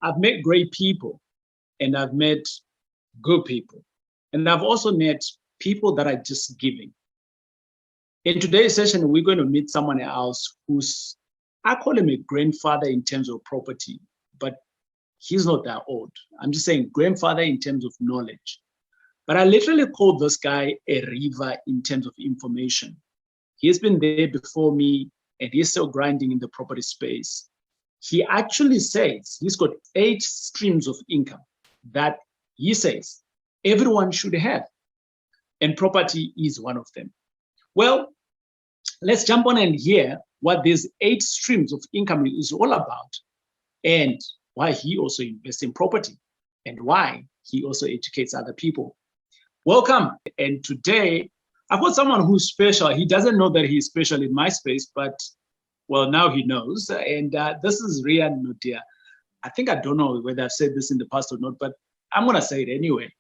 I've met great people and I've met good people. And I've also met people that are just giving. In today's session, we're going to meet someone else who's, I call him a grandfather in terms of property, but he's not that old. I'm just saying grandfather in terms of knowledge. But I literally call this guy a river in terms of information. He's been there before me and he's still grinding in the property space. He actually says he's got 8 streams of income that he says everyone should have. And property is one of them. Well, let's jump on and hear what these 8 streams of income is all about and why he also invests in property and why he also educates other people. Welcome. And today I've got someone who's special. He doesn't know that he's special in my space, but well, now he knows. And this is Riaan Naude. I think I don't know whether I've said this in the past or not, but I'm going to say it anyway.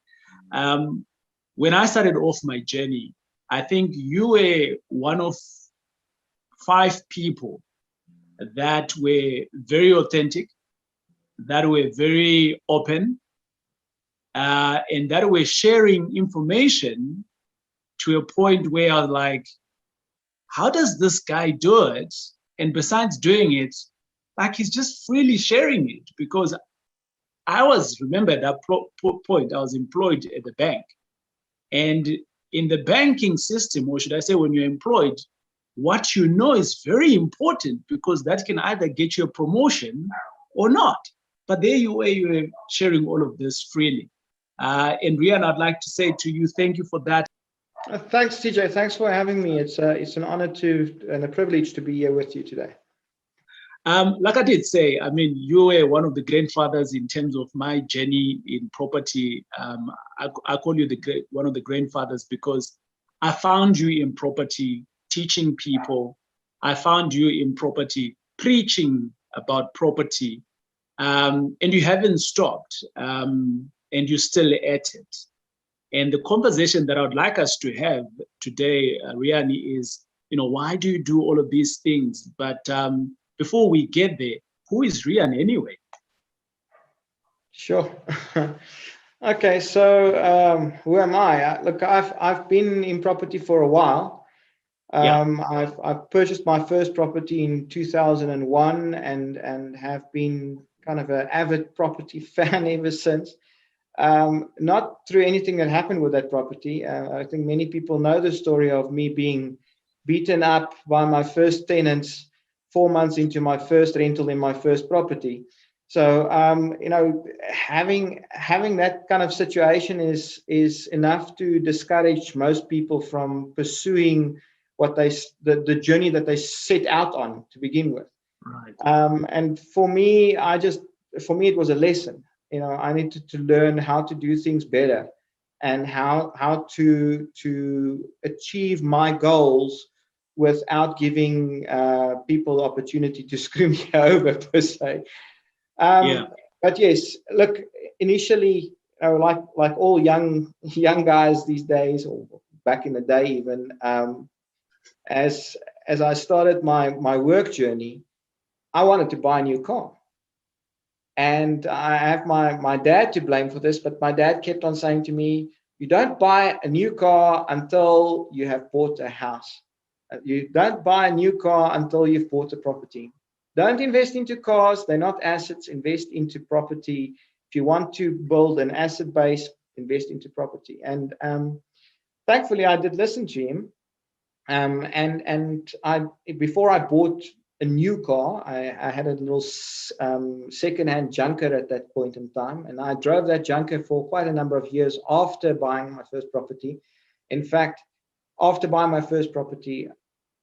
When I started off my journey, I think you were one of 5 people that were very authentic, that were very open, and that were sharing information to a point where I was like, how does this guy do it? And besides doing it, like he's just freely sharing it, because I was, remember at that point, I was employed at the bank. And in the banking system, or should I say when you're employed, what you know is very important, because that can either get you a promotion or not. But there you were sharing all of this freely. And Riaan, I'd like to say to you, thank you for that. Thanks, TJ. Thanks for having me. It's an honor and a privilege to be here with you today. Like I did say, I mean, you were one of the grandfathers in terms of my journey in property. I call you one of the grandfathers because I found you in property teaching people. I found you in property preaching about property, and you haven't stopped, and you're still at it. And the conversation that I would like us to have today, Riaan, is, why do you do all of these things? But before we get there, who is Riaan anyway? Sure. Okay, so who am I? Look, I've been in property for a while. I've purchased my first property in 2001 and have been kind of an avid property fan ever since. Not through anything that happened with that property. I think many people know the story of me being beaten up by my first tenants 4 months into my first rental in my first property. So, having that kind of situation is enough to discourage most people from pursuing what the journey that they set out on to begin with. Right. And for me, it was a lesson. I needed to learn how to do things better and how to achieve my goals without giving people opportunity to screw me over, per se. But yes, look, initially, like all young guys these days, or back in the day even, as I started my work journey, I wanted to buy a new car. And I have my dad to blame for this, but my dad kept on saying to me, you don't buy a new car until you have bought a house. You don't buy a new car until you've bought a property. Don't invest into cars. They're not assets. Invest into property. If you want to build an asset base, invest into property. And thankfully, I did listen to him. And before I bought a new car, I had a little second-hand junker at that point in time, and I drove that junker for quite a number of years after buying my first property. In fact, after buying my first property,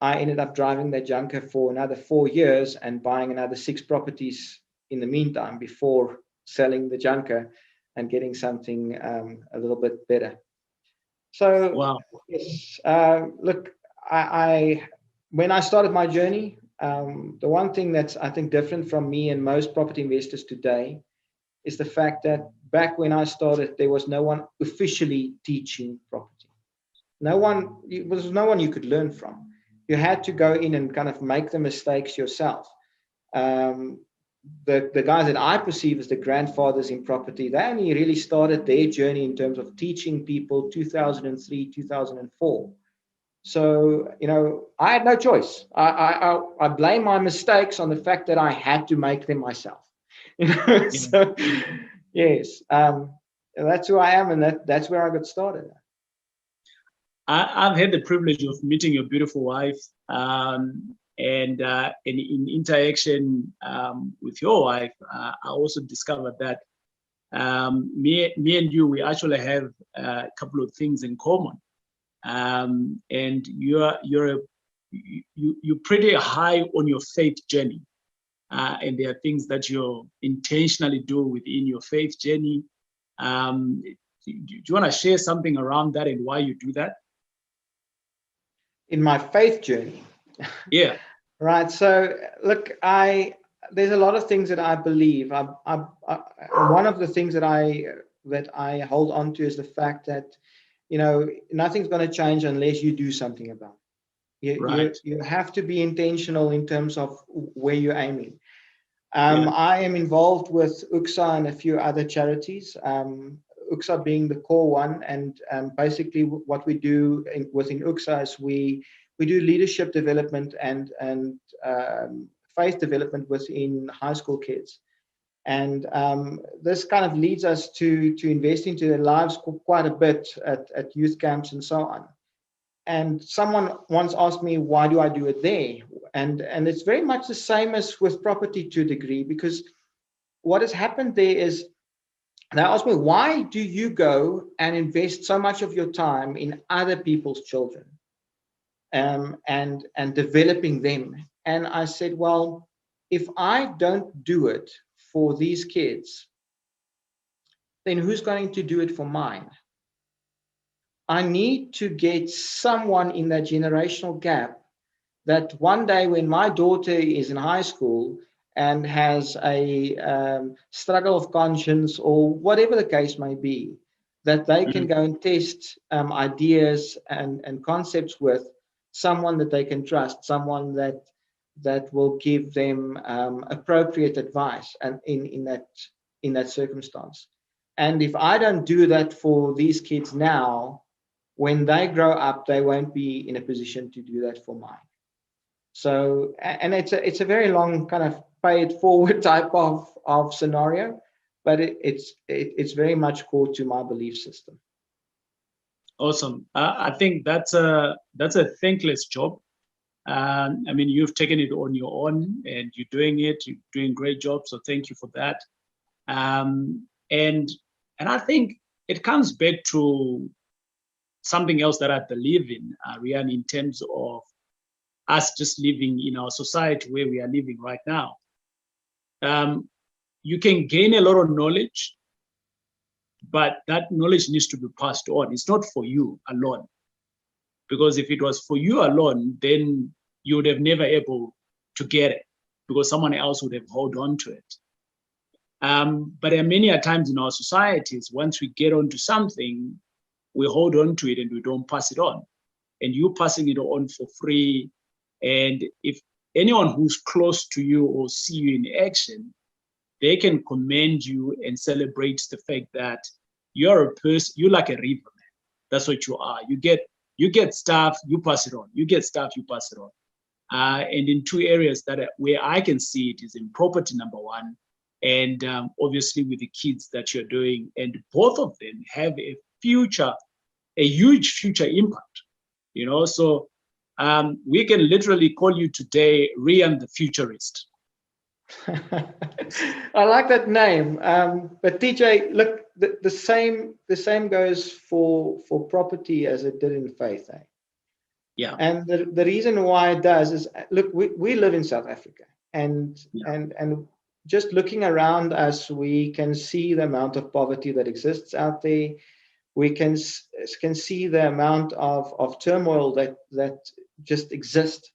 I ended up driving that junker for another 4 years and buying another 6 properties in the meantime before selling the junker and getting something a little bit better. So, wow. Yes, look, when I started my journey, the one thing that's, I think, different from me and most property investors today is the fact that back when I started, there was no one officially teaching property. There was no one you could learn from. You had to go in and kind of make the mistakes yourself. the guys that I perceive as the grandfathers in property, they only really started their journey in terms of teaching people 2003, 2004. So, I had no choice. I blame my mistakes on the fact that I had to make them myself. So, yes, that's who I am, and that's where I got started. I've had the privilege of meeting your beautiful wife, and in interaction with your wife, I also discovered that me and you, we actually have a couple of things in common. And you're pretty high on your faith journey, and there are things that you intentionally do within your faith journey. Do you want to share something around that and why you do that? In my faith journey. Yeah. Right. So look, there's a lot of things that I believe. One of the things that I hold on to is the fact that nothing's going to change unless you do something about it. Right. You have to be intentional in terms of where you're aiming. Yeah. I am involved with UXA and a few other charities. UXA being the core one, and basically what we do within UXA is we do leadership development and faith development within high school kids. And this kind of leads us to invest into their lives quite a bit at youth camps and so on. And someone once asked me, why do I do it there? And it's very much the same as with property to a degree, because what has happened there is they asked me, why do you go and invest so much of your time in other people's children and developing them? And I said, well, if I don't do it for these kids, then who's going to do it for mine? I need to get someone in that generational gap that one day when my daughter is in high school and has a struggle of conscience or whatever the case may be, that they can go and test ideas and concepts with someone that they can trust, someone that will give them appropriate advice and in that circumstance. And if I don't do that for these kids now, when they grow up, they won't be in a position to do that for mine. So, and it's a very long kind of pay it forward type of scenario, but it's very core to my belief system. Awesome. I think that's a thankless job. I mean, you've taken it on your own and you're doing it. You're doing a great job. So thank you for that. And I think it comes back to something else that I believe in, Riaan, in terms of us just living in our society where we are living right now. You can gain a lot of knowledge, but that knowledge needs to be passed on. It's not for you alone. Because if it was for you alone, then you would have never able to get it because someone else would have held on to it. But there are many times in our societies, once we get onto something, we hold on to it and we don't pass it on. And you passing it on for free. And if anyone who's close to you or see you in action, they can commend you and celebrate the fact that you're a person, you're like a river, man. That's what you are. You get stuff, you pass it on. You get stuff, you pass it on. And in two areas where I can see it is in property, number one, and obviously with the kids that you're doing. And both of them have a huge future impact. So we can literally call you today Riaan the Futurist. I like that name. But TJ, look, the same goes for property as it did in faith. Yeah. And the reason why it does is, look, we live in South Africa, and just looking around us, we can see the amount of poverty that exists out there. We can see the amount of turmoil that just exists.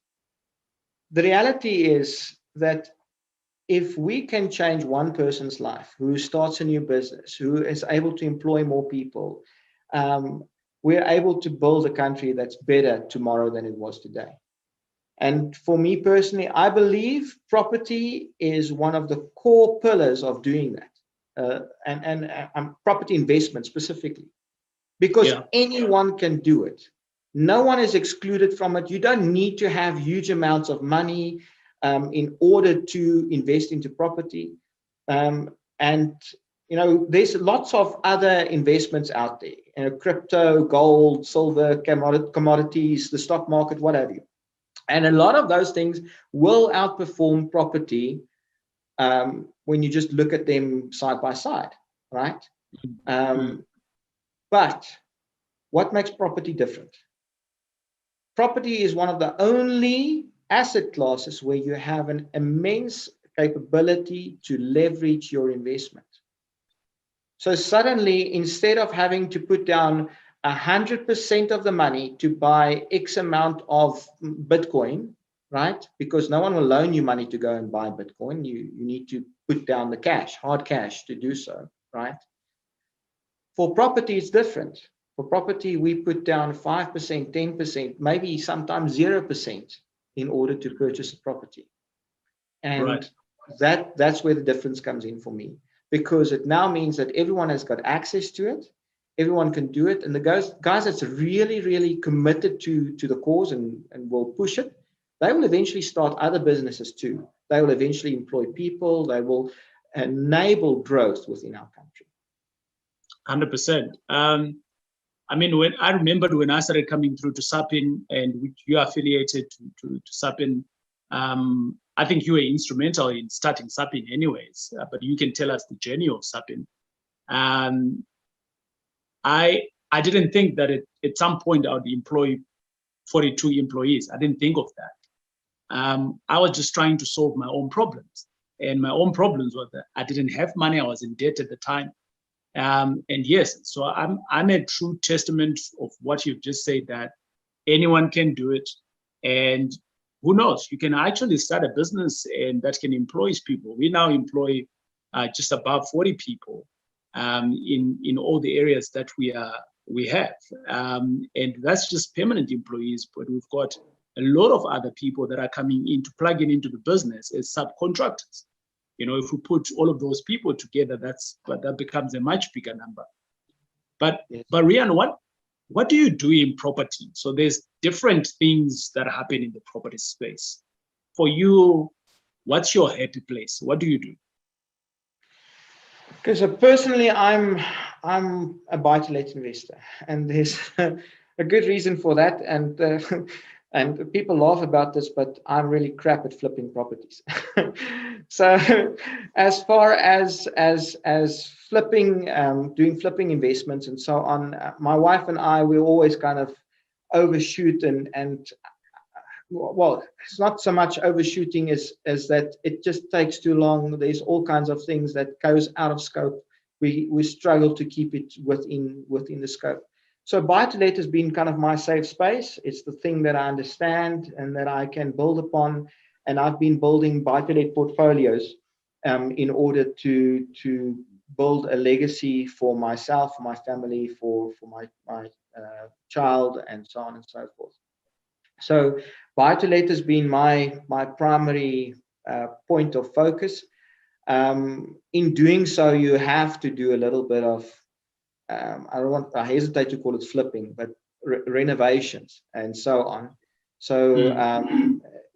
The reality is that if we can change one person's life who starts a new business, who is able to employ more people, we're able to build a country that's better tomorrow than it was today. And for me personally, I believe property is one of the core pillars of doing that, and property investment specifically, because anyone can do it. No one is excluded from it. You don't need to have huge amounts of money in order to invest into property. And there's lots of other investments out there, crypto, gold, silver, commodities, the stock market, what have you. And a lot of those things will outperform property when you just look at them side by side, right? But what makes property different? Property is one of the only asset classes where you have an immense capability to leverage your investment. So suddenly, instead of having to put down 100% of the money to buy X amount of Bitcoin, right? Because no one will loan you money to go and buy Bitcoin. You need to put down the cash, hard cash, to do so, right? For property, it's different. For property, we put down 5%, 10%, maybe sometimes 0% in order to purchase a property. And that's where the difference comes in for me, because it now means that everyone has got access to it. Everyone can do it. And the guys that's really, really committed to the cause and will push it, they will eventually start other businesses too. They will eventually employ people. They will enable growth within our country. 100%. I mean, when I remembered when I started coming through to Sapin, and which you are affiliated to Sapin, I think you were instrumental in starting Sapin anyways, but you can tell us the journey of Sapin. I didn't think that at some point I would employ 42 employees. I didn't think of that. I was just trying to solve my own problems. And my own problems were that I didn't have money. I was in debt at the time. And yes, so I'm a true testament of what you've just said, that anyone can do it. And who knows, you can actually start a business and that can employ people. We now employ just above 40 people in all the areas that we have. And that's just permanent employees, but we've got a lot of other people that are coming in to plug into the business as subcontractors. If we put all of those people together, that becomes a much bigger number. But Riaan, what do you do in property? So there's different things that happen in the property space. For you, what's your happy place? What do you do? Okay, so personally, I'm a buy-to-let investor, and there's a good reason for that. And people laugh about this, but I'm really crap at flipping properties. So as far as flipping, doing flipping investments and so on, my wife and I, we always kind of overshoot and well, it's not so much overshooting as that it just takes too long. There's all kinds of things that goes out of scope. We struggle to keep it within the scope. So buy-to-let has been kind of my safe space. It's the thing that I understand and that I can build upon. And I've been building buy-to-let portfolios in order to build a legacy for myself, for my family, for my child, and so on and so forth. So buy-to-let has been my primary point of focus. In doing so, you have to do a little bit of I hesitate to call it flipping, but renovations and so on. So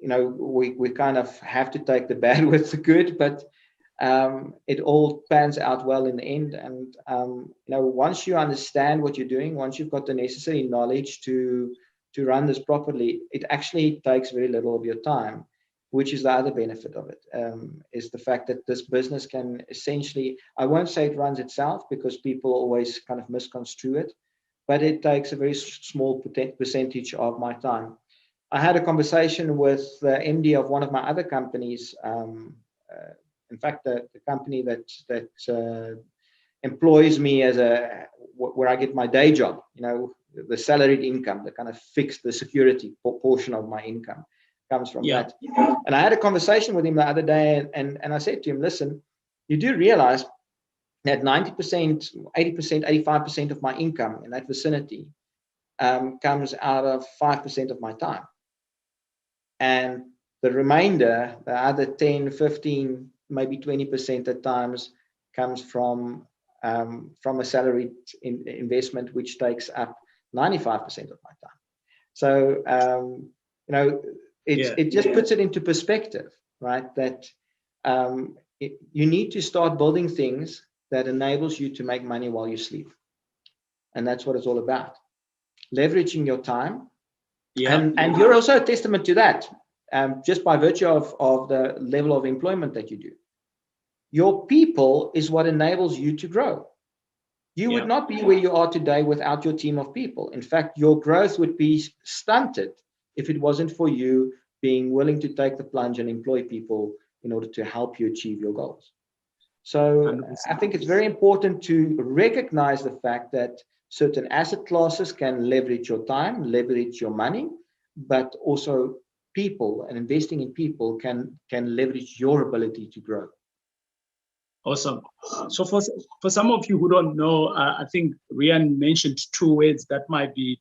we kind of have to take the bad with the good, but it all pans out well in the end. And once you understand what you're doing, once you've got the necessary knowledge to run this properly, it actually takes very little of your time, which is the other benefit of it, is the fact that this business can essentially, I won't say it runs itself because people always kind of misconstrue it, but it takes a very small percentage of my time. I had a conversation with the MD of one of my other companies. In fact, the company that employs me as where I get my day job, the salaried income, the kind of fixed, the security portion of my income comes from that. And I had a conversation with him the other day, and I said to him, listen, you do realize that 90%, 80%, 85% of my income in that vicinity comes out of 5% of my time. and the remainder, the other 10, 15, maybe 20% at times, comes from a salaried investment, which takes up 95% of my time. So it just puts it into perspective, right? That you need to start building things that enables you to make money while you sleep, and that's what it's all about. Leveraging your time, and you're also a testament to that, just by virtue of the level of employment that you do. Your people is what enables you to grow. You would not be where you are today without your team of people. In fact, your growth would be stunted if it wasn't for you being willing to take the plunge and employ people in order to help you achieve your goals. So 100%. I think it's very important to recognize the fact that certain asset classes can leverage your time, leverage your money, but also people, and investing in people can leverage your ability to grow. Awesome. So for some of you who don't know, I think Riaan mentioned two words that might be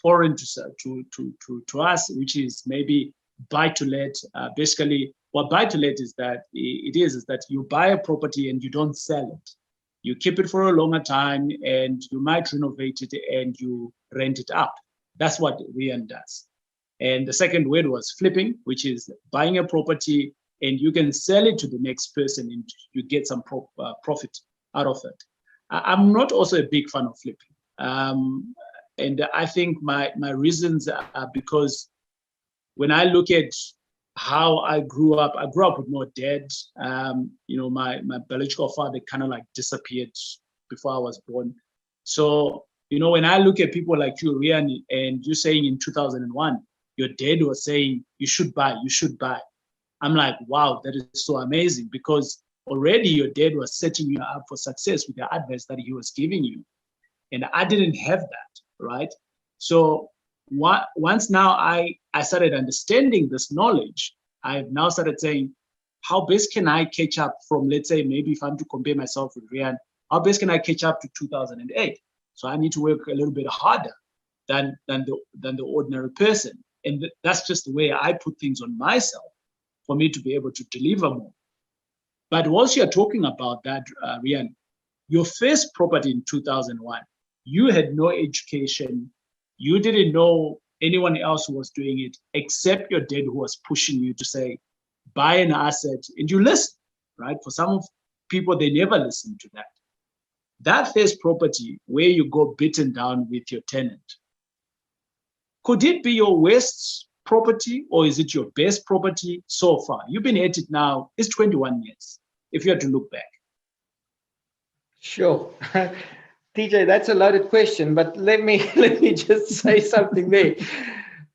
foreign to us, which is maybe buy to let. Basically, what buy to let is that is that you buy a property and you don't sell it. You keep it for a longer time, and you might renovate it and you rent it out. That's what Riaan does. And the second word was flipping, which is buying a property and you can sell it to the next person and you get some profit out of it. I'm not also a big fan of flipping. And I think my reasons are because when I look at how I grew up with no dad. My biological father kind of like disappeared before I was born. So, when I look at people like you, Riaan, and you're saying in 2001, your dad was saying, you should buy. I'm like, wow, that is so amazing, because already your dad was setting you up for success with the advice that he was giving you. And I didn't have that, right? So once now I started understanding this knowledge, I've now started saying, how best can I catch up from, let's say, maybe if I'm to compare myself with Riaan, how best can I catch up to 2008? So I need to work a little bit harder than the ordinary person. And that's just the way I put things on myself, for me to be able to deliver more. But once you're talking about that, Riaan, your first property in 2001, you had no education. You didn't know anyone else who was doing it except your dad, who was pushing you to say, buy an asset, and you listen, right? For some of people, they never listen to that. That first property where you go beaten down with your tenant, could it be your worst property, or is it your best property so far? You've been at it now, it's 21 years, if you had to look back. Sure. TJ, that's a loaded question, but let me just say something there.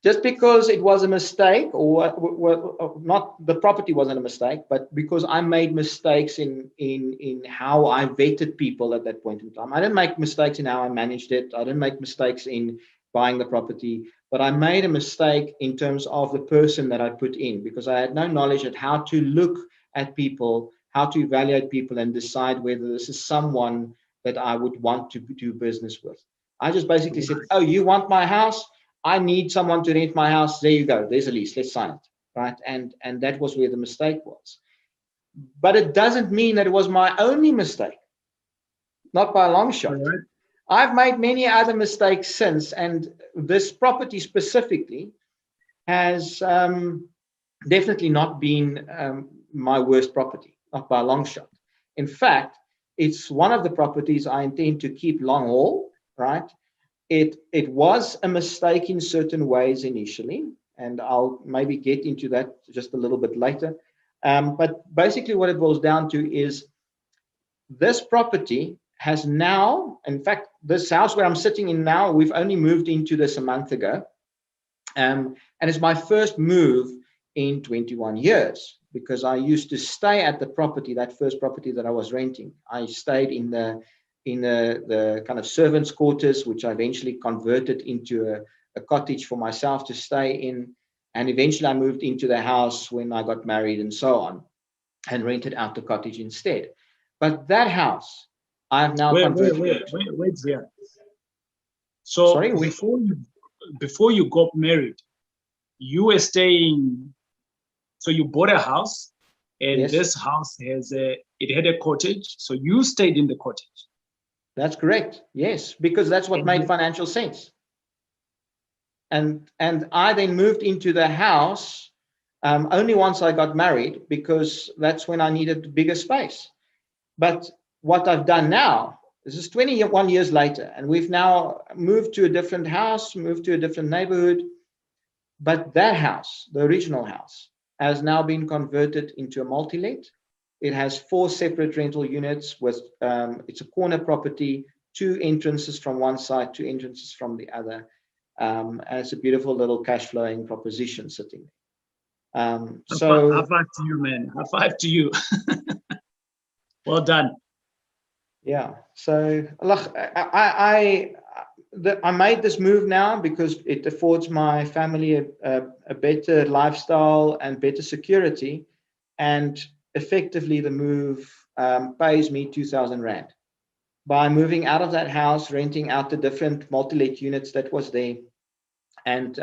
Just because it was a mistake, or not, the property wasn't a mistake, but because I made mistakes in how I vetted people at that point in time. I didn't make mistakes in how I managed it. I didn't make mistakes in buying the property, but I made a mistake in terms of the person that I put in, because I had no knowledge of how to look at people, how to evaluate people, and decide whether this is someone that I would want to do business with. I just basically said, oh, you want my house? I need someone to rent my house. There you go. There's a lease. Let's sign it. Right. And that was where the mistake was. But it doesn't mean that it was my only mistake. Not by a long shot. Right. I've made many other mistakes since, and this property specifically has definitely not been my worst property, not by a long shot. In fact, it's one of the properties I intend to keep long haul, right? It was a mistake in certain ways initially, and I'll maybe get into that just a little bit later. But basically what it boils down to is this property has now, in fact, this house where I'm sitting in now, we've only moved into this a month ago. And it's my first move in 21 years, because I used to stay at the property, that first property that I was renting. I stayed in the kind of servants' quarters, which I eventually converted into a cottage for myself to stay in. And eventually I moved into the house when I got married and so on, and rented out the cottage instead. But that house, I have now converted. Wait there. So sorry, before you got married, you were staying, so you bought a house, and Yes, this house it had a cottage, so you stayed in the cottage. that's correct. Yes, because that's what And made financial sense. And I then moved into the house only once I got married, because that's when I needed bigger space. But what I've done now, this is 21 years later, and we've now moved to a different house, moved to a different neighborhood. But that house, the original house, has now been converted into a multi-let. It has 4 separate rental units with, it's a corner property, 2 entrances from one side, 2 entrances from the other. And it's a beautiful little cash flowing proposition sitting there. high five to you, man. High five to you. Well done. Yeah. So look, I made this move now because it affords my family a better lifestyle and better security, and effectively the move pays me 2,000 Rand. By moving out of that house, renting out the different multi-let units that was there, and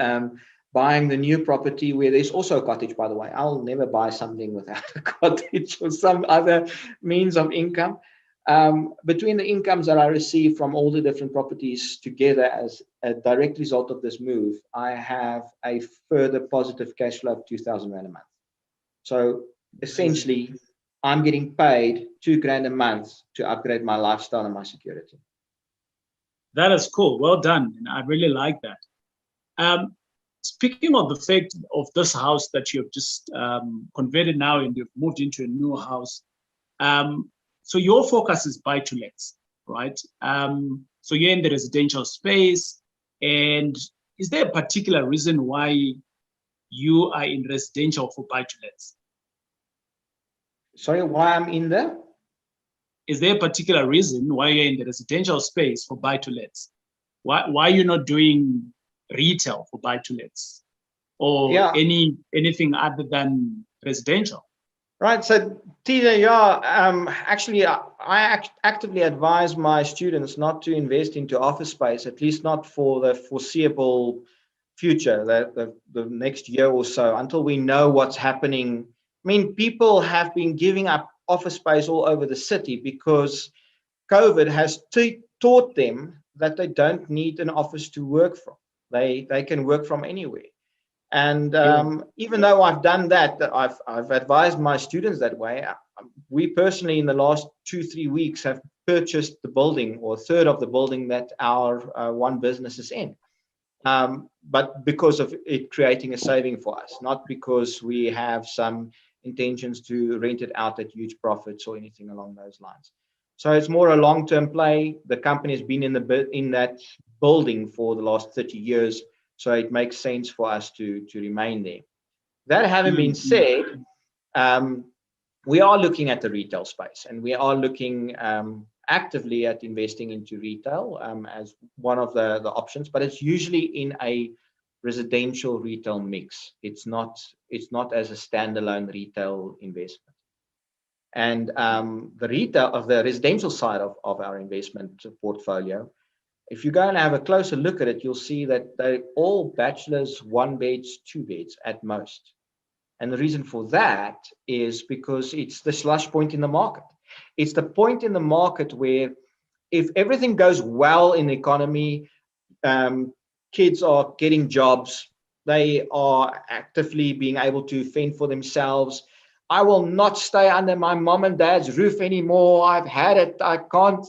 buying the new property where there's also a cottage, by the way. I'll never buy something without a cottage or some other means of income. Between the incomes that I receive from all the different properties together as a direct result of this move, I have a further positive cash flow of 2,000 Rand a month. So essentially, I'm getting paid 2 grand a month to upgrade my lifestyle and my security. That is cool. Well done. And I really like that. Speaking of the fact of this house that you've just converted now and you've moved into a new house, so your focus is buy to lets, right? So you're in the residential space, and is there a particular reason why you are in residential for buy to lets? Sorry, why I'm in there? Is there a particular reason why you're in the residential space for buy to lets? Why you're not doing retail for buy to lets, or anything other than residential? Right. So, Tina, yeah, actually, I actively advise my students not to invest into office space, at least not for the foreseeable future, the next year or so, until we know what's happening. I mean, people have been giving up office space all over the city because COVID has taught them that they don't need an office to work from. They can work from anywhere. And even though I've done that, I've advised my students that way. We personally, in the last 2-3 weeks, have purchased the building, or a third of the building that our one business is in. But because of it creating a saving for us, not because we have some intentions to rent it out at huge profits or anything along those lines. So it's more a long-term play. The company has been in that building for the last 30 years. So it makes sense for us to remain there. That having been said, we are looking at the retail space, and we are looking actively at investing into retail as one of the options, but it's usually in a residential retail mix. It's not as a standalone retail investment. And the residential side of our investment portfolio, if you go and have a closer look at it, you'll see that they're all bachelors, 1 beds, 2 beds at most. And the reason for that is because it's the slush point in the market. It's the point in the market where, if everything goes well in the economy, kids are getting jobs, they are actively being able to fend for themselves. I will not stay under my mom and dad's roof anymore. I've had it. I can't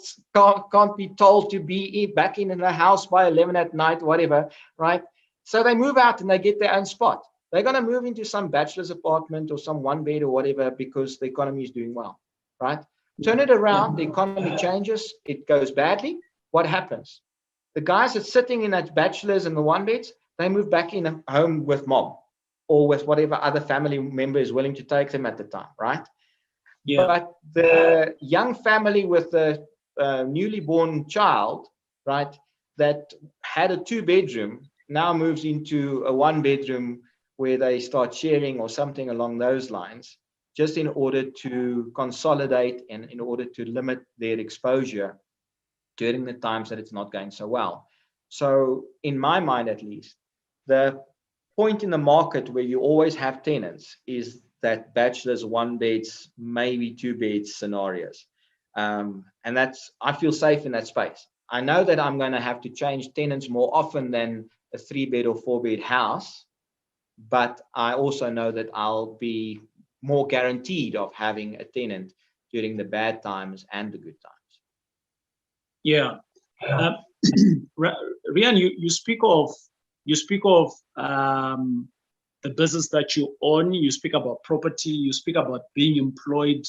be told to be back in the house by 11 at night, whatever, right? So they move out and they get their own spot. They're going to move into some bachelor's apartment or some 1 bed or whatever because the economy is doing well, right? Turn it around, the economy changes, it goes badly. What happens? The guys that's sitting in that bachelor's and the 1 beds, they move back in home with mom, or with whatever other family member is willing to take them at the time, right? Yeah. But the young family with the newly born child, right, that had a 2-bedroom now moves into a 1-bedroom where they start sharing or something along those lines, just in order to consolidate and in order to limit their exposure during the times that it's not going so well. So in my mind, at least, the point in the market where you always have tenants is that bachelors, one beds, maybe two beds scenarios. And I feel safe in that space. I know that I'm going to have to change tenants more often than a 3-bed or 4-bed house, but I also know that I'll be more guaranteed of having a tenant during the bad times and the good times. Yeah. Riaan, you speak of the business that you own. You speak about property. You speak about being employed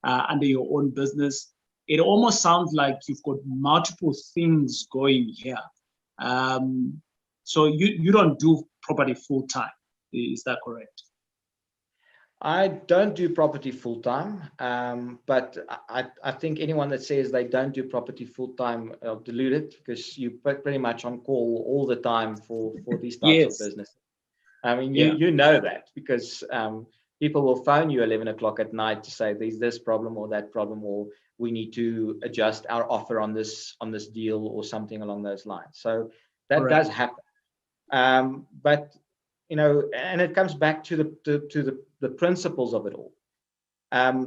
under your own business. It almost sounds like you've got multiple things going here. So you don't do property full time. Is that correct? I don't do property full time, but I think anyone that says they don't do property full time are deluded, because you put pretty much on call all the time for these types Yes. of business. I mean, you know that, because people will phone you 11 o'clock at night to say there's this problem or that problem, or we need to adjust our offer on this deal or something along those lines. So that Correct. does happen. But and it comes back to the principles of it all.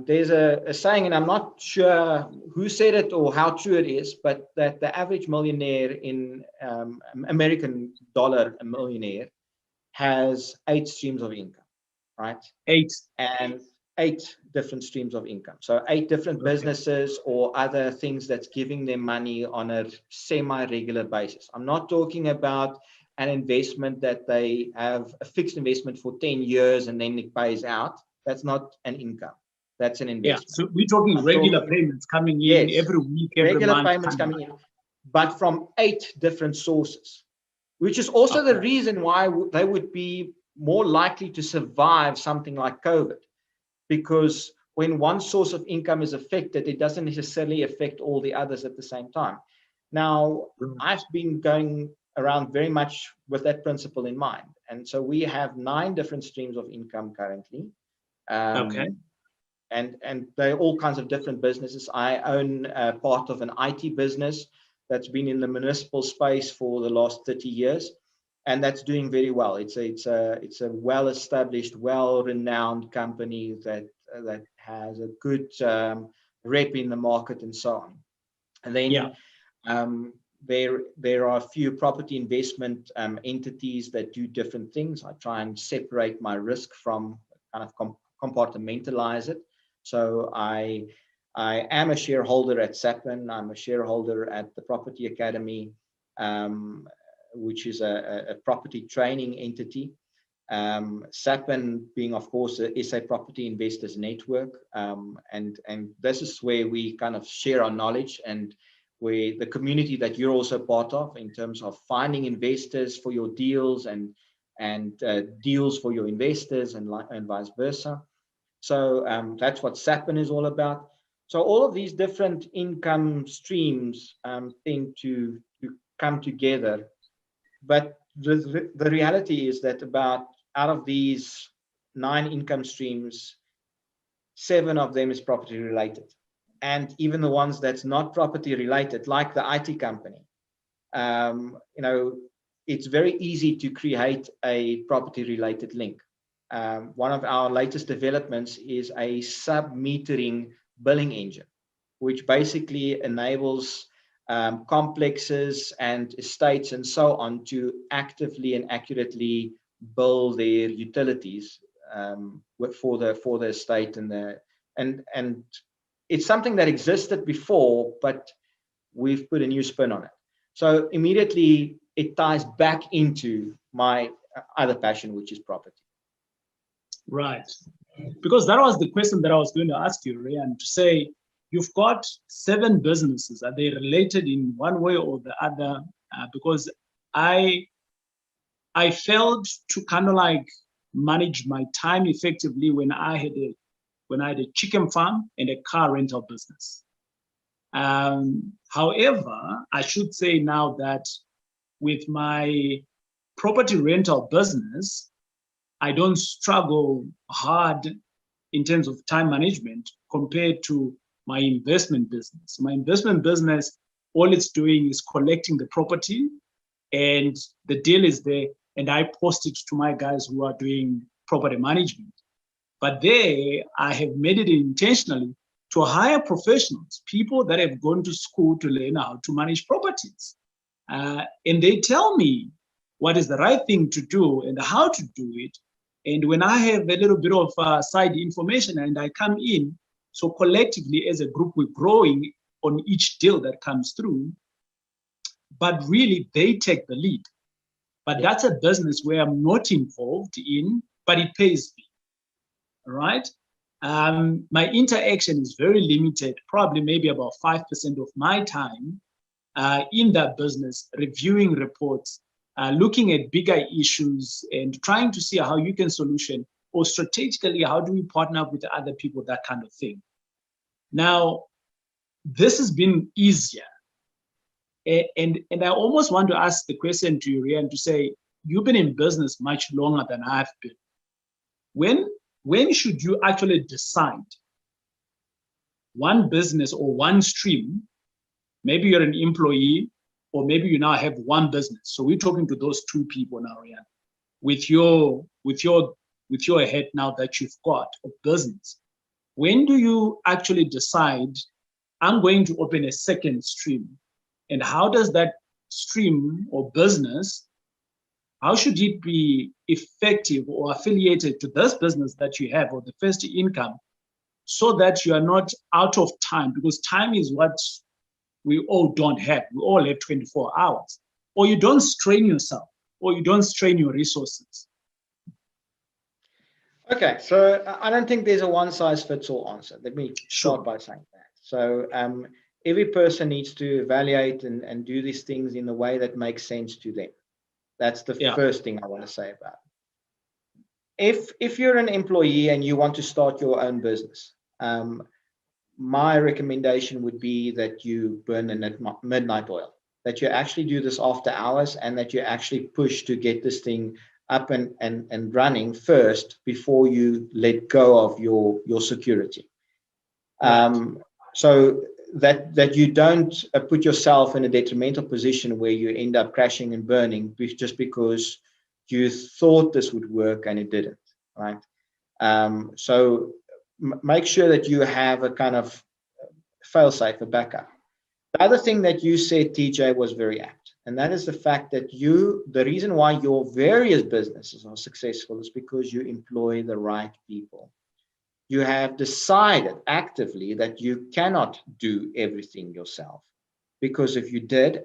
There's a saying, and I'm not sure who said it or how true it is, but that the average millionaire in American dollar, a millionaire, has 8 streams of income, right? 8. And 8 different streams of income. So 8 different businesses or other things that's giving them money on a semi-regular basis. I'm not talking about an investment that they have a fixed investment for 10 years and then it pays out. That's not an income. That's an investment. Yeah, so we're talking regular payments coming in every week, every regular month. Payments coming in, but from 8 different sources, which is also the reason why they would be more likely to survive something like COVID, because when one source of income is affected, it doesn't necessarily affect all the others at the same time. Now, I've been going around very much with that principle in mind. And so we have 9 different streams of income currently. And they're all kinds of different businesses. I own part of an IT business that's been in the municipal space for the last 30 years. And that's doing very well. It's a well-established, well-renowned company that has a good rep in the market and so on. And then there are a few property investment entities that do different things. I try and separate my risk from kind of compartmentalize it. So I am a shareholder at Sapin. I'm a shareholder at the Property Academy, which is a property training entity. Sapin being, of course, a SA Property Investors Network. And this is where we kind of share our knowledge, and where the community that you're also part of in terms of finding investors for your deals and deals for your investors and vice versa. So that's what Sapin is all about. So all of these different income streams tend to come together. But the reality is that out of these 9 income streams, 7 of them is property related. And even the ones that's not property related, like the IT company, it's very easy to create a property related link. One of our latest developments is a sub-metering billing engine, which basically enables complexes and estates and so on to actively and accurately bill their utilities for the estate and it's something that existed before, but we've put a new spin on it. So immediately it ties back into my other passion, which is property. Right. Because that was the question that I was going to ask you, Riaan, to say, you've got 7 businesses. Are they related in one way or the other? Because I failed to kind of like manage my time effectively when I had a chicken farm and a car rental business. However, I should say now that with my property rental business, I don't struggle hard in terms of time management compared to my investment business. My investment business, all it's doing is collecting the property and the deal is there, and I post it to my guys who are doing property management. But there, I have made it intentionally to hire professionals, people that have gone to school to learn how to manage properties. And they tell me what is the right thing to do and how to do it. And when I have a little bit of side information and I come in, so collectively as a group, we're growing on each deal that comes through. But really, they take the lead. But that's a business where I'm not involved in, but it pays me. All right. My interaction is very limited, probably maybe about 5% of my time in that business, reviewing reports, looking at bigger issues and trying to see how you can solution, or strategically, how do we partner up with other people, that kind of thing. Now, this has been easier. And I almost want to ask the question to you, Riaan, to say, you've been in business much longer than I've been. When should you actually decide one business or one stream? Maybe you're an employee, or maybe you now have one business. So we're talking to those two people now, Riaan, with your head now that you've got of business. When do you actually decide, I'm going to open a second stream? And how does that stream or business, how should it be effective or affiliated to this business that you have, or the first income, so that you are not out of time? Because time is what we all don't have. We all have 24 hours. Or you don't strain yourself, or you don't strain your resources. Okay, so I don't think there's a one-size-fits-all answer. Let me start by saying that. So every person needs to evaluate and do these things in the way that makes sense to them. That's the first thing I want to say about it. If you're an employee and you want to start your own business, my recommendation would be that you burn the midnight oil, that you actually do this after hours, and that you actually push to get this thing up and running first before you let go of your security. Right. So that you don't put yourself in a detrimental position where you end up crashing and burning just because you thought this would work and it didn't, right? So make sure that you have a kind of fail-safe, a backup. The other thing that you said, TJ, was very apt, and that is the fact that the reason why your various businesses are successful is because you employ the right people. You have decided actively that you cannot do everything yourself, because if you did,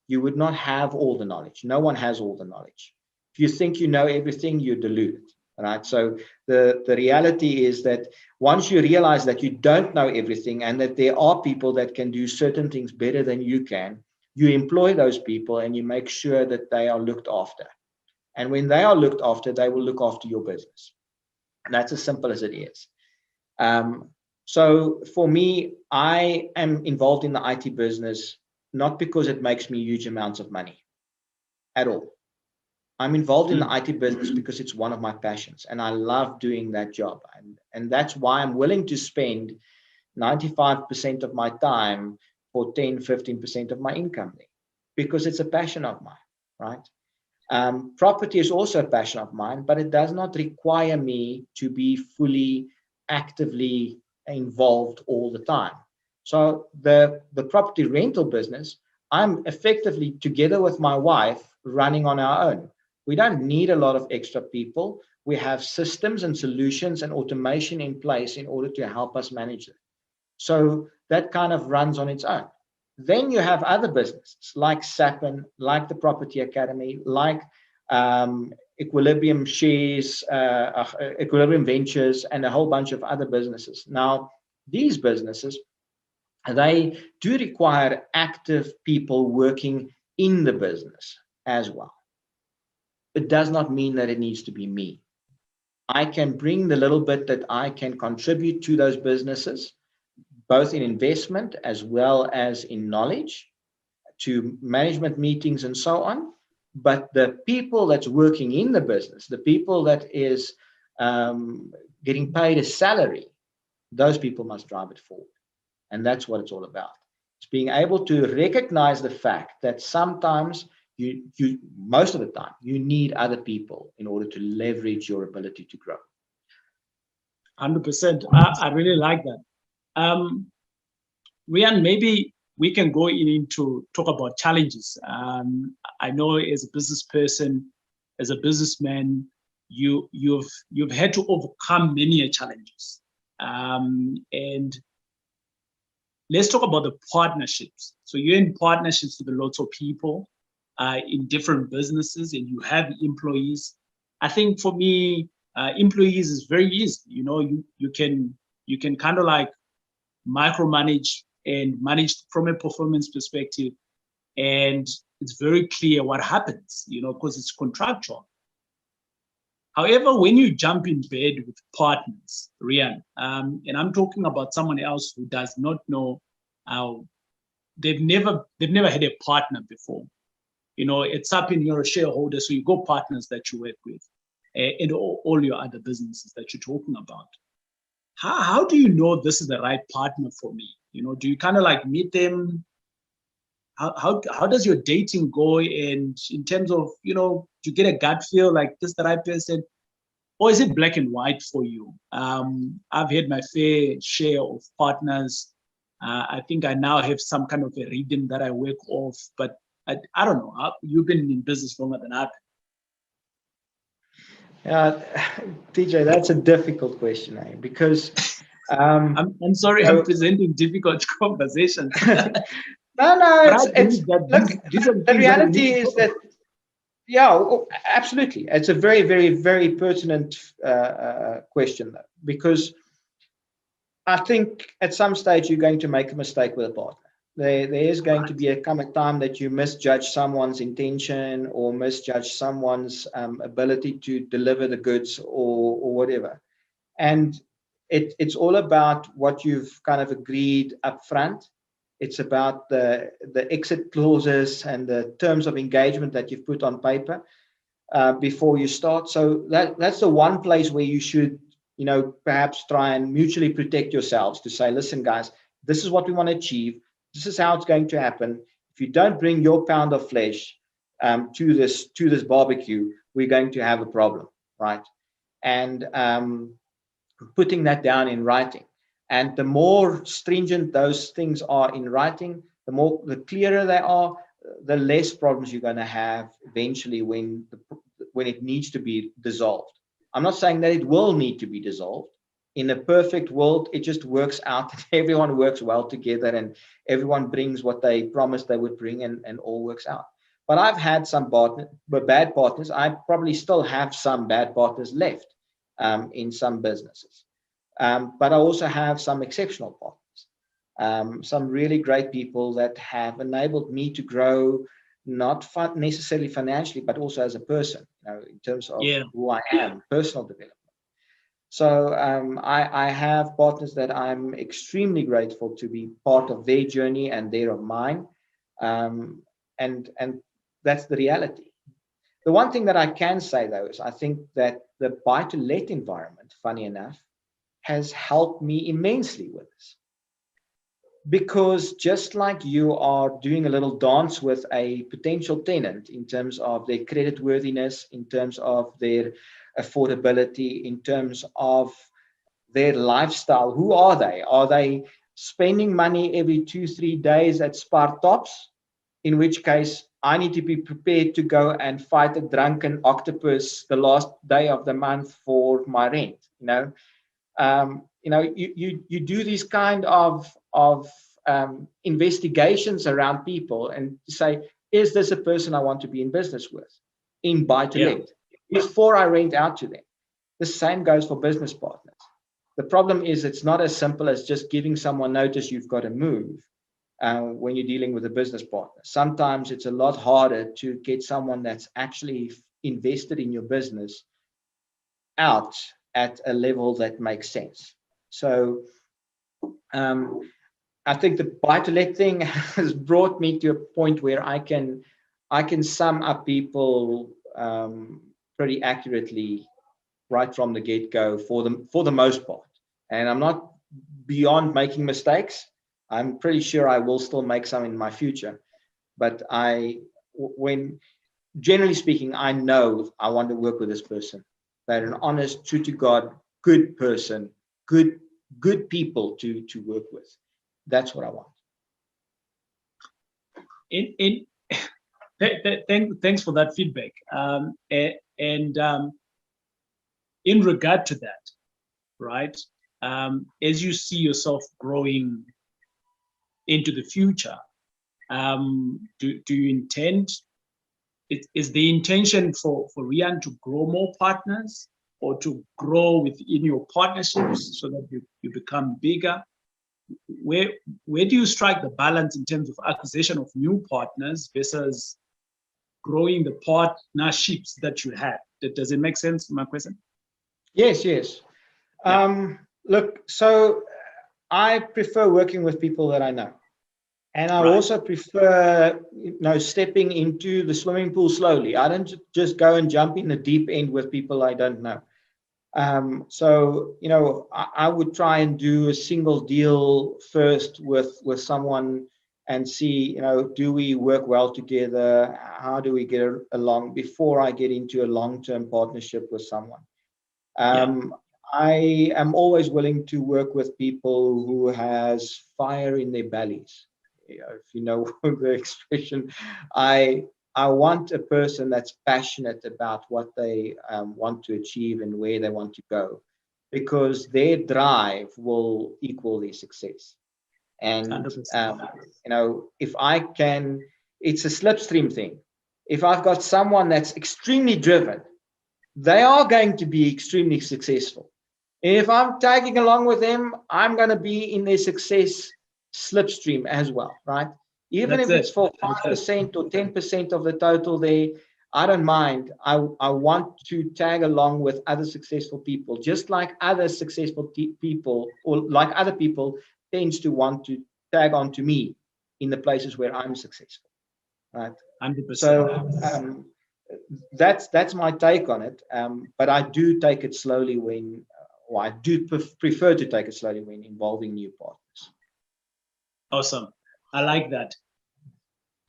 you would not have all the knowledge. No one has all the knowledge. If you think you know everything, you're deluded, right? So the reality is that once you realize that you don't know everything and that there are people that can do certain things better than you can, you employ those people and you make sure that they are looked after. And when they are looked after, they will look after your business. And that's as simple as it is. So for me, I am involved in the IT business, not because it makes me huge amounts of money at all. I'm involved in the IT business because it's one of my passions, and I love doing that job. And that's why I'm willing to spend 95% of my time for 10, 15% of my income there, because it's a passion of mine, right? Property is also a passion of mine, but it does not require me to be fully actively involved all the time. So the property rental business, I'm effectively, together with my wife, running on our own. We don't need a lot of extra people. We have systems and solutions and automation in place in order to help us manage it. So that kind of runs on its own. Then you have other businesses like Sapin, like the Property Academy, like Equilibrium Shares, Equilibrium Ventures, and a whole bunch of other businesses. Now, these businesses, they do require active people working in the business as well. It does not mean that it needs to be me. I can bring the little bit that I can contribute to those businesses, both in investment as well as in knowledge, to management meetings and so on. But the people that's working in the business, the people that is getting paid a salary, those people must drive it forward. And that's what it's all about. It's being able to recognize the fact that sometimes you most of the time, you need other people in order to leverage your ability to grow. 100%. I really like that. Riaan, maybe we can go into talk about challenges. I know as a business person, as a businessman, you've had to overcome many challenges. And let's talk about the partnerships. So you're in partnerships with lots of people in different businesses, and you have employees. I think for me, employees is very easy. You know, you can kind of like micromanage and manage from a performance perspective, and it's very clear what happens. You know, because it's contractual. However, when you jump in bed with partners, Riaan, and I'm talking about someone else who does not know how they've never had a partner before. You know, it's up in your shareholder, so you go partners that you work with, and all your other businesses that you're talking about. How do you know this is the right partner for me? You know, do you kind of like meet them? How does your dating go? And in terms of, you know, do you get a gut feel like this is the right person? Or is it black and white for you? I've had my fair share of partners. I think I now have some kind of a rhythm that I work off, but I don't know. You've been in business longer than I've been. TJ, that's a difficult question, because I'm sorry, I'm presenting difficult conversations. No, the reality is that, yeah, absolutely. It's a very, very, very pertinent question, though, because I think at some stage you're going to make a mistake with a partner. There is going to be a time that you misjudge someone's intention or misjudge someone's ability to deliver the goods or whatever. And it's all about what you've kind of agreed up front. It's about the exit clauses and the terms of engagement that you've put on paper before you start. So that's the one place where you should, you know, perhaps try and mutually protect yourselves to say, listen, guys, this is what we want to achieve. This is how it's going to happen. If you don't bring your pound of flesh to this barbecue, we're going to have a problem, right? And putting that down in writing. And the more stringent those things are in writing, the clearer they are, the less problems you're going to have eventually when it needs to be dissolved. I'm not saying that it will need to be dissolved. In a perfect world, it just works out that everyone works well together and everyone brings what they promised they would bring, and all works out. But I've had some bad partners. I probably still have some bad partners left in some businesses. But I also have some exceptional partners, some really great people that have enabled me to grow, not necessarily financially, but also as a person, you know, in terms of who I am, personal development. So I have partners that I'm extremely grateful to be part of their journey and their of mine, and that's the reality. The one thing that I can say, though, is I think that the buy-to-let environment, funny enough, has helped me immensely with this. Because just like you are doing a little dance with a potential tenant in terms of their creditworthiness, in terms of their affordability, in terms of their lifestyle, who are they? Are they spending money every 2-3 days at Spar Tops? In which case, I need to be prepared to go and fight a drunken octopus the last day of the month for my rent. You do these kind of investigations around people and say, is this a person I want to be in business with in buy-to-let before I rent out to them? The same goes for business partners. The problem is it's not as simple as just giving someone notice you've got to move when you're dealing with a business partner. Sometimes it's a lot harder to get someone that's actually invested in your business out at a level that makes sense. So I think the buy-to-let thing has brought me to a point where I can sum up people pretty accurately right from the get-go for the most part. And I'm not beyond making mistakes. I'm pretty sure I will still make some in my future. But when generally speaking, I know I want to work with this person. They're an honest, true to God, good person, good people to work with. That's what I want. Thanks for that feedback. In regard to that, right? As you see yourself growing into the future, do you intend? Is the intention for Riaan to grow more partners, or to grow within your partnerships so that you become bigger? Where do you strike the balance in terms of acquisition of new partners versus growing the partnerships that you have? Does it make sense, my question? Yes. Yeah. Look, so I prefer working with people that I know. And I also prefer, stepping into the swimming pool slowly. I don't just go and jump in the deep end with people I don't know. So, I would try and do a single deal first with someone and see, do we work well together? How do we get along before I get into a long-term partnership with someone? I am always willing to work with people who has fire in their bellies. If you know the expression, I want a person that's passionate about what they want to achieve and where they want to go, because their drive will equal their success. And if I can, it's a slipstream thing. If I've got someone that's extremely driven, they are going to be extremely successful. And if I'm tagging along with them, I'm going to be in their success slipstream as well, right? Even if it's for 5% or 10% of the total there, I don't mind. I want to tag along with other successful people, just like other successful people, or like other people tends to want to tag on to me in the places where I'm successful, right? 100%. So that's my take on it. But I do take it slowly when, or I do prefer to take it slowly when involving new partners. Awesome. I like that.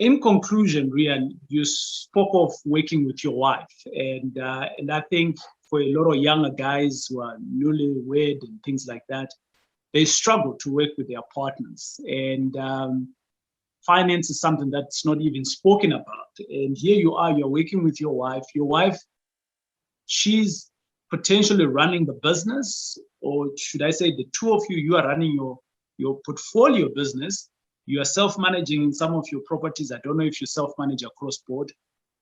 In conclusion, Riaan, you spoke of working with your wife, and I think for a lot of younger guys who are newlywed and things like that, they struggle to work with their partners, and finance is something that's not even spoken about. And here you are, you're working with your wife. Your wife, she's potentially running the business, or should I say, the two of you are running your portfolio business. You are self-managing some of your properties. I don't know if you self-manage across board,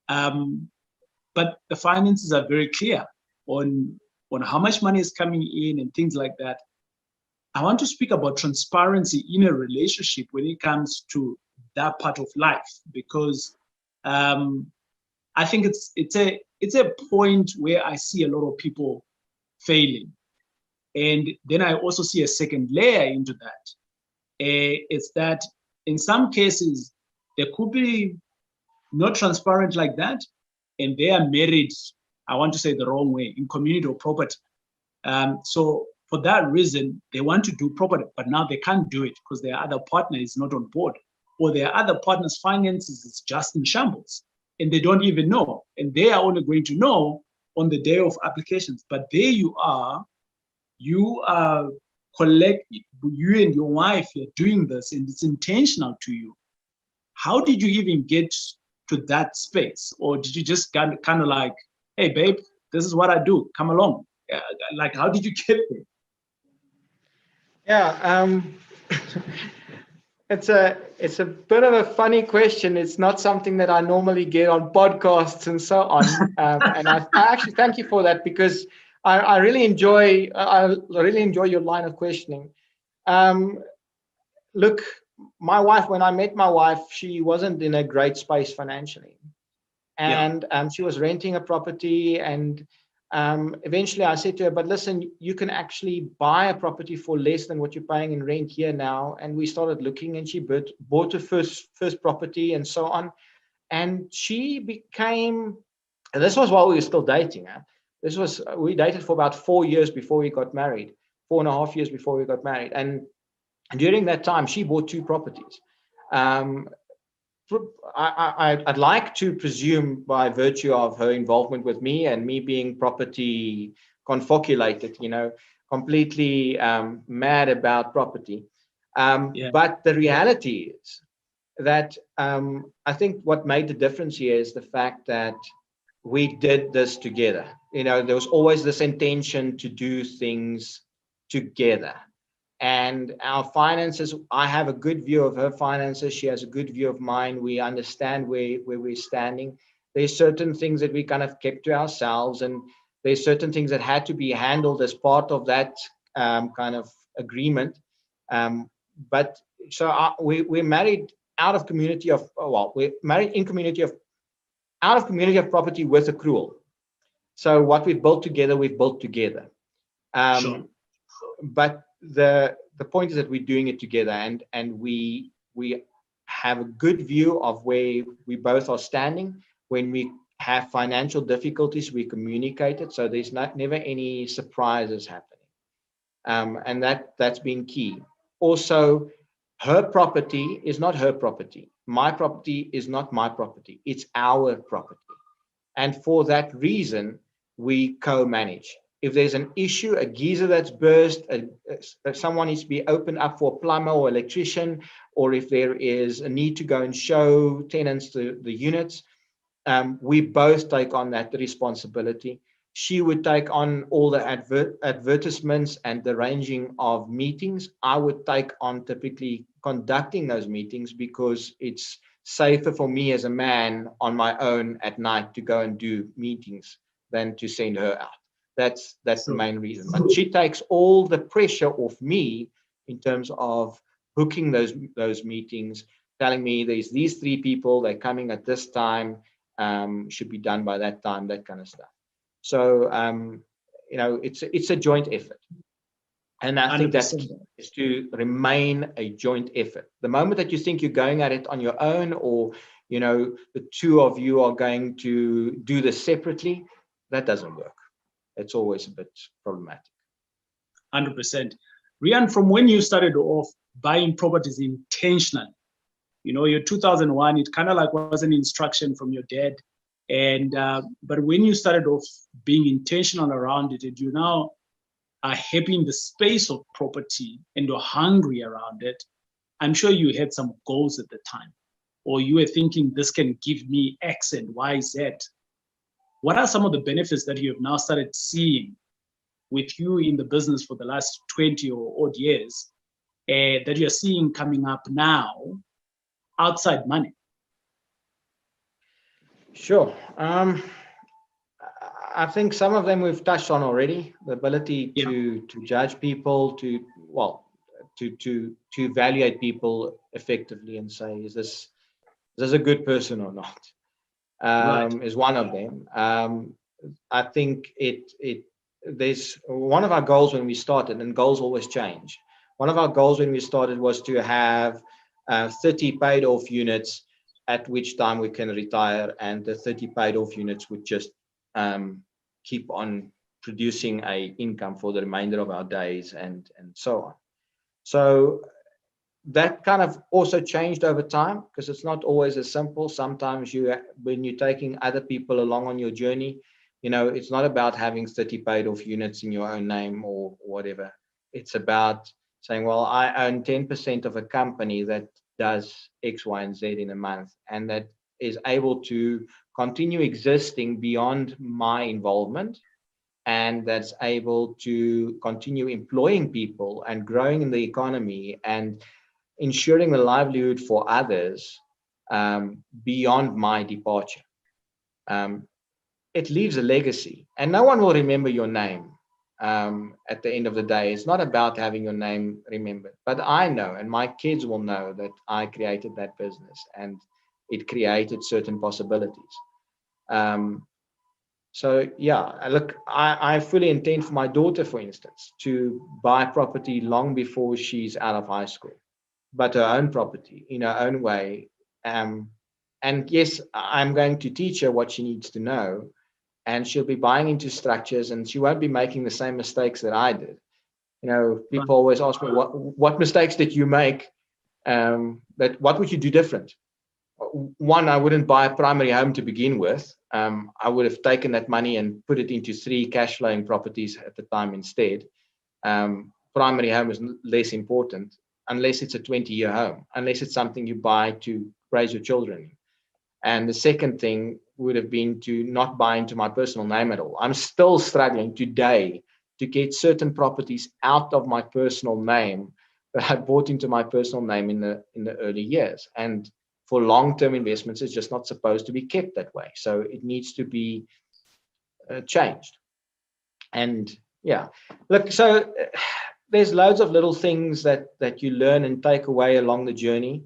but the finances are very clear on how much money is coming in and things like that. I want to speak about transparency in a relationship when it comes to that part of life, because I think it's a point where I see a lot of people failing. And then I also see a second layer into that. It's that in some cases, there could be not transparent like that, and they are married, I want to say the wrong way, in community or property. So for that reason, they want to do property, but now they can't do it because their other partner is not on board, or their other partner's finances is just in shambles, and they don't even know. And they are only going to know on the day of applications. But there you are you and your wife, you're doing this, and it's intentional to you. How did you even get to that space? Or did you just kind of like, hey, babe, this is what I do, come along? Like, how did you get there? Yeah, it's a bit of a funny question. It's not something that I normally get on podcasts and so on. And I actually thank you for that, because I really enjoy your line of questioning. Look, my wife, when I met my wife, she wasn't in a great space financially, and she was renting a property. And eventually I said to her, but listen, you can actually buy a property for less than what you're paying in rent here now. And we started looking, and she bought her first property and so on. And she became, and this was while we were still dating. We dated for about 4 years before we got married, 4.5 years before we got married. And during that time, she bought 2 properties. I'd like to presume by virtue of her involvement with me and me being property confoculated, completely mad about property. Yeah. But the reality is that I think what made the difference here is the fact that we did this together. There was always this intention to do things together. And our finances, I have a good view of her finances. She has a good view of mine. We understand where we're standing. There's certain things that we kind of kept to ourselves, and there's certain things that had to be handled as part of that kind of agreement. But so we're married out of community of, well, we're married in community of, out of community of property with accrual. So what we've built together, we've built together. Sure. But the point is that we're doing it together, and we have a good view of where we both are standing. When we have financial difficulties, we communicate it, so there's never any surprises happening, and that's been key. Also, her property is not her property. My property is not my property. It's our property, and for that reason, we co-manage. If there's an issue, a geyser that's burst, someone needs to be opened up for a plumber or electrician, or if there is a need to go and show tenants the units, we both take on that responsibility. She would take on all the advertisements and the arranging of meetings. I would take on typically conducting those meetings, because it's safer for me as a man on my own at night to go and do meetings than to send her out. That's the main reason. But she takes all the pressure off me in terms of booking those meetings, telling me there's these 3 people, they're coming at this time, should be done by that time, that kind of stuff. So it's a joint effort. And I think that's key, is to remain a joint effort. The moment that you think you're going at it on your own, or the 2 of you are going to do this separately, that doesn't work. It's always a bit problematic. 100%. Riaan, from when you started off buying properties intentionally, your 2001, it kind of like was an instruction from your dad. And but when you started off being intentional around it, and you now are happy in the space of property and you're hungry around it, I'm sure you had some goals at the time, or you were thinking this can give me X and Y, Z. What are some of the benefits that you have now started seeing with you in the business for the last 20 or odd years that you're seeing coming up now outside money? Sure. I think some of them we've touched on already. The ability to judge people, to evaluate people effectively and say, is this a good person or not? Is one of them. I think there's one of our goals when we started, and goals always change. One of our goals when we started was to have 30 paid off units, at which time we can retire, and the 30 paid off units would just keep on producing a income for the remainder of our days, and so on. So that kind of also changed over time, because it's not always as simple. Sometimes when you're taking other people along on your journey, it's not about having 30 paid off units in your own name or whatever. It's about saying, well, I own 10% of a company that does X, Y, and Z in a month, and that is able to continue existing beyond my involvement, and that's able to continue employing people and growing in the economy and ensuring the livelihood for others beyond my departure. It leaves a legacy, and no one will remember your name at the end of the day. It's not about having your name remembered, but I know, and my kids will know, that I created that business and it created certain possibilities. So yeah, look, I fully intend for my daughter, for instance, to buy property long before she's out of high school, but her own property in her own way. And yes, I'm going to teach her what she needs to know, and she'll be buying into structures, and she won't be making the same mistakes that I did. People always ask me, what mistakes did you make? But what would you do different? one, I wouldn't buy a primary home to begin with. I would have taken that money and put it into 3 cash flowing properties at the time instead. Primary home is less important unless it's a 20-year home, unless it's something you buy to raise your children. And the second thing would have been to not buy into my personal name at all. I'm still struggling today to get certain properties out of my personal name that I bought into my personal name in the early years. And for long-term investments, it's just not supposed to be kept that way. So it needs to be changed. And yeah, look, so there's loads of little things that you learn and take away along the journey.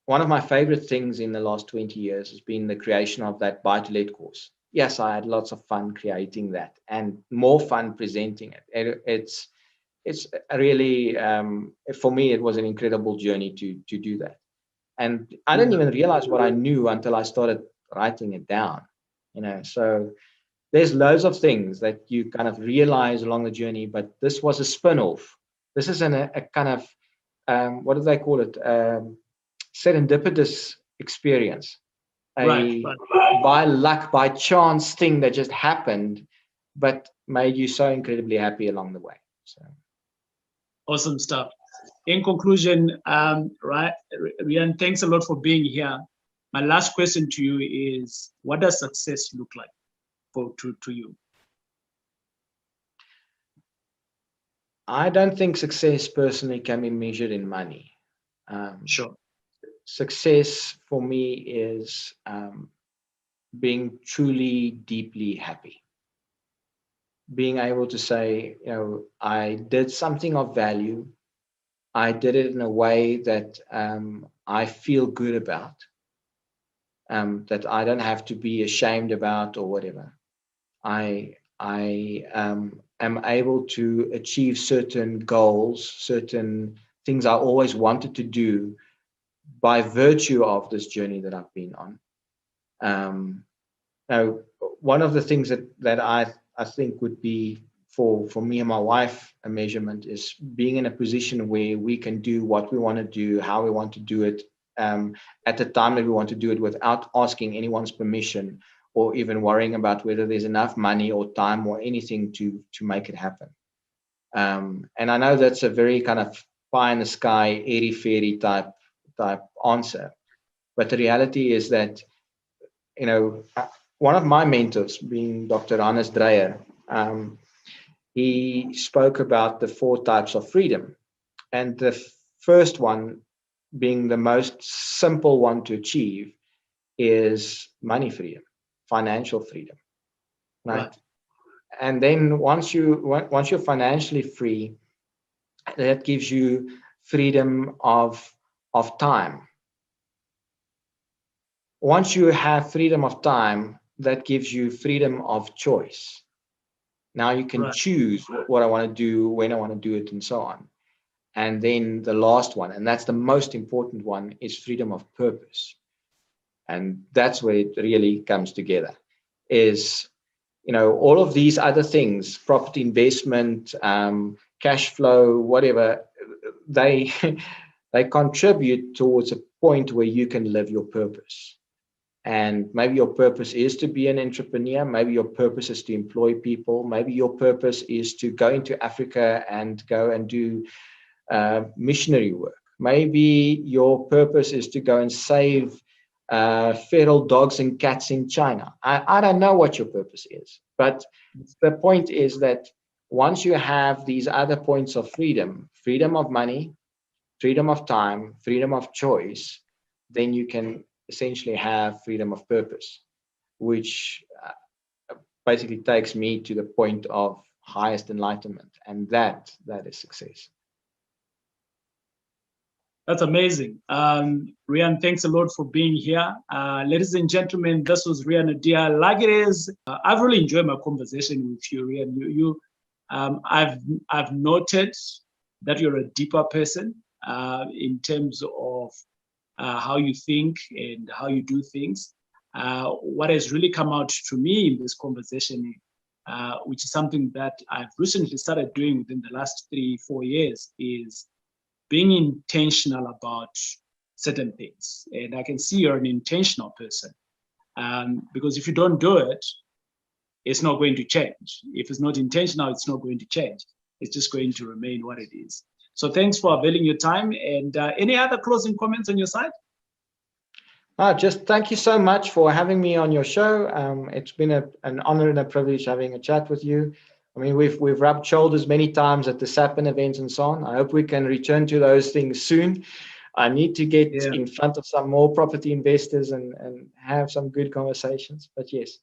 One of my favorite things in the last 20 years has been the creation of that buy-to-let course. Yes, I had lots of fun creating that and more fun presenting it. It's really, for me, it was an incredible journey to do that. And I didn't even realize what I knew until I started writing it down, so there's loads of things that you kind of realize along the journey, but this was a spin-off. This is a kind of, what do they call it? Serendipitous experience. Right. By luck, by chance thing that just happened, but made you so incredibly happy along the way. So Awesome stuff. In conclusion, right, Riaan, thanks a lot for being here. My last question to you is, what does success look like to you? I don't think success personally can be measured in money. Sure. Success for me is being truly, deeply happy. Being able to say, I did something of value. I did it in a way that I feel good about, that I don't have to be ashamed about or whatever. I am able to achieve certain goals, certain things I always wanted to do by virtue of this journey that I've been on. Now, one of the things that I think would be for me and my wife a measurement is being in a position where we can do what we want to do, how we want to do it, at the time that we want to do it, without asking anyone's permission or even worrying about whether there's enough money or time or anything to make it happen. And I know that's a very kind of pie in the sky, airy-fairy type answer, but the reality is that, one of my mentors, being Dr. Hannes Dreyer, he spoke about the 4 types of freedom. And the first one, being the most simple one to achieve, is money freedom, financial freedom, right? And then once you're financially free, that gives you freedom of time. Once you have freedom of time, that gives you freedom of choice. Now you can choose what I want to do, when I want to do it, and so on. And then the last one, and that's the most important one, is freedom of purpose. And that's where it really comes together, is, all of these other things, property investment, cash flow, whatever, they contribute towards a point where you can live your purpose. And maybe your purpose is to be an entrepreneur. Maybe your purpose is to employ people. Maybe your purpose is to go into Africa and go and do missionary work. Maybe your purpose is to go and save feral dogs and cats in China. I don't know what your purpose is, but the point is that once you have these other points of freedom of money, freedom of time, freedom of choice, then you can essentially have freedom of purpose, which basically takes me to the point of highest enlightenment, and that is success. That's amazing. Riaan, thanks a lot for being here. Ladies and gentlemen, this was Riaan Naude. Like it is, I've really enjoyed my conversation with you, Riaan. I've noted that you're a deeper person in terms of how you think and how you do things. What has really come out to me in this conversation, which is something that I've recently started doing within the last 3-4 years, is being intentional about certain things. And I can see you're an intentional person. Because if you don't do it, it's not going to change. If it's not intentional, it's not going to change. It's just going to remain what it is. So thanks for availing your time. And any other closing comments on your side? Just thank you so much for having me on your show. It's been an honor and a privilege having a chat with you. I mean, we've rubbed shoulders many times at the SAPN events and so on. I hope we can return to those things soon. I need to get in front of some more property investors and have some good conversations. But yes,